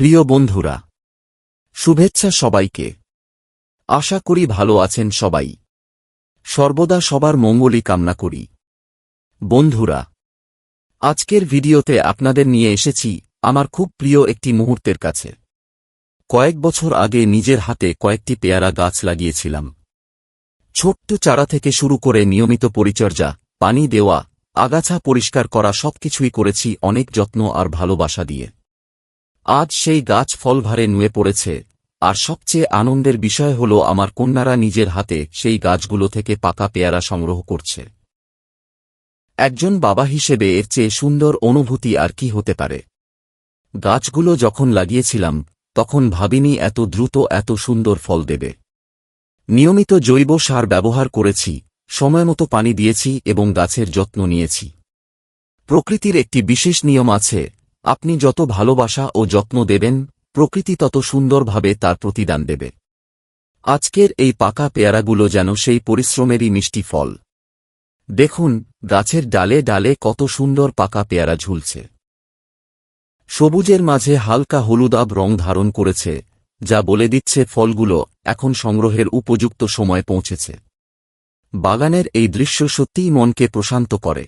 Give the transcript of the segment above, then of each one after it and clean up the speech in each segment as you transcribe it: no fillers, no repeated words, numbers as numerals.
প্রিয় বন্ধুরা, শুভেচ্ছা সবাইকে। আশা করি ভালো আছেন সবাই। সর্বদা সবার মঙ্গলই কামনা করি। বন্ধুরা, আজকের ভিডিওতে আপনাদের নিয়ে এসেছি আমার খুব প্রিয় একটি মুহূর্তের কাছে। কয়েক বছর আগে নিজের হাতে কয়েকটি পেয়ারা গাছ লাগিয়েছিলাম। ছোট্ট চারা থেকে শুরু করে নিয়মিত পরিচর্যা, পানি দেওয়া, আগাছা পরিষ্কার করা সবকিছুই করেছি অনেক যত্ন আর ভালোবাসা দিয়ে। আজ সেই গাছ ফলভারে নুয়ে পড়েছে, আর সবচেয়ে আনন্দের বিষয় হল আমার কন্যারা নিজের হাতে সেই গাছগুলো থেকে পাকা পেয়ারা সংগ্রহ করছে। একজন বাবা হিসেবে এর চেয়ে সুন্দর অনুভূতি আর কি হতে পারে। গাছগুলো যখন লাগিয়েছিলাম তখন ভাবিনি এত দ্রুত এত সুন্দর ফল দেবে। নিয়মিত জৈব সার ব্যবহার করেছি, সময়মতো পানি দিয়েছি এবং গাছের যত্ন নিয়েছি। প্রকৃতির একটি বিশেষ নিয়ম আছে, আপনি যত ভালোবাসা ও যত্ন দেবেন, প্রকৃতি তত সুন্দরভাবে তার প্রতিদান দেবে। আজকের এই পাকা পেয়ারাগুলো যেন সেই পরিশ্রমেরই মিষ্টি ফল। দেখুন, গাছের ডালে ডালে কত সুন্দর পাকা পেয়ারা ঝুলছে। সবুজের মাঝে হালকা হলুদাভ রং ধারণ করেছে, যা বলে দিচ্ছে ফলগুলো এখন সংগ্রহের উপযুক্ত সময় পৌঁছেছে। বাগানের এই দৃশ্য সত্যিই মনকে প্রশান্ত করে।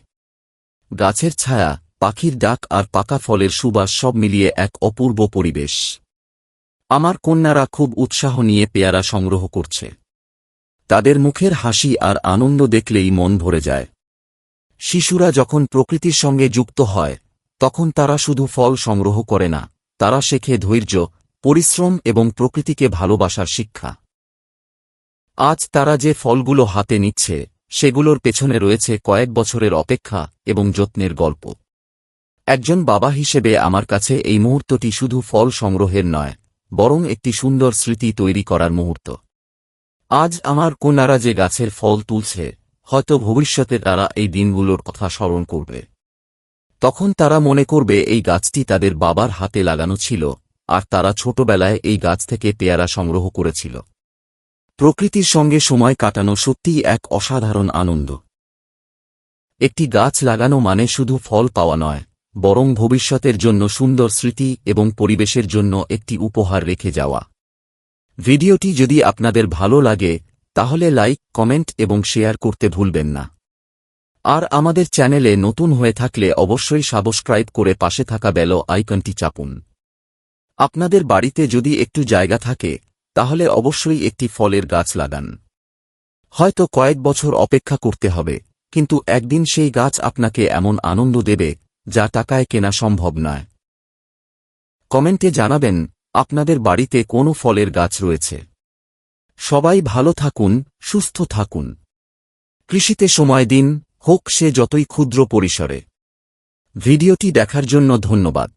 গাছের ছায়া, পাখির ডাক আর পাকা ফলের সুবাস সব মিলিয়ে এক অপূর্ব পরিবেশ। আমার কন্যারা খুব উৎসাহ নিয়ে পেয়ারা সংগ্রহ করছে। তাদের মুখের হাসি আর আনন্দ দেখলেই মন ভরে যায়। শিশুরা যখন প্রকৃতির সঙ্গে যুক্ত হয় তখন তারা শুধু ফল সংগ্রহ করে না, তারা শেখে ধৈর্য, পরিশ্রম এবং প্রকৃতিকে ভালোবাসার শিক্ষা। আজ তারা যে ফলগুলো হাতে নিচ্ছে সেগুলোর পেছনে রয়েছে কয়েক বছরের অপেক্ষা এবং যত্নের গল্প। একজন বাবা হিসেবে আমার কাছে এই মুহূর্তটি শুধু ফল সংগ্রহের নয়, বরং একটি সুন্দর স্মৃতি তৈরি করার মুহূর্ত। আজ আমার কন্যারা যে গাছের ফল তুলছে, হয়তো ভবিষ্যতে তারা এই দিনগুলোর কথা স্মরণ করবে। তখন তারা মনে করবে এই গাছটি তাদের বাবার হাতে লাগানো ছিল, আর তারা ছোটবেলায় এই গাছ থেকে পেয়ারা সংগ্রহ করেছিল। প্রকৃতির সঙ্গে সময় কাটানো সত্যিই এক অসাধারণ আনন্দ। একটি গাছ লাগানো মানে শুধু ফল পাওয়া নয়, বরং ভবিষ্যতের জন্য সুন্দর স্মৃতি এবং পরিবেশের জন্য একটি উপহার রেখে যাওয়া। ভিডিওটি যদি আপনাদের ভালো লাগে তাহলে লাইক, কমেন্ট এবং শেয়ার করতে ভুলবেন না। আর আমাদের চ্যানেলে নতুন হয়ে থাকলে অবশ্যই সাবস্ক্রাইব করে পাশে থাকা বেল আইকনটি চাপুন। আপনাদের বাড়িতে যদি একটু জায়গা থাকে তাহলে অবশ্যই একটি ফলের গাছ লাগান। হয়তো কয়েক বছর অপেক্ষা করতে হবে, কিন্তু একদিন সেই গাছ আপনাকে এমন আনন্দ দেবে যা টাকায় কেনা সম্ভব নয়। কমেন্টে জানাবেন আপনাদের বাড়িতে কোন ফলের গাছ রয়েছে। সবাই ভালো থাকুন, সুস্থ থাকুন। কৃষিতে সময় দিন, হোক সে যতই ক্ষুদ্র পরিসরে। ভিডিওটি দেখার জন্য ধন্যবাদ।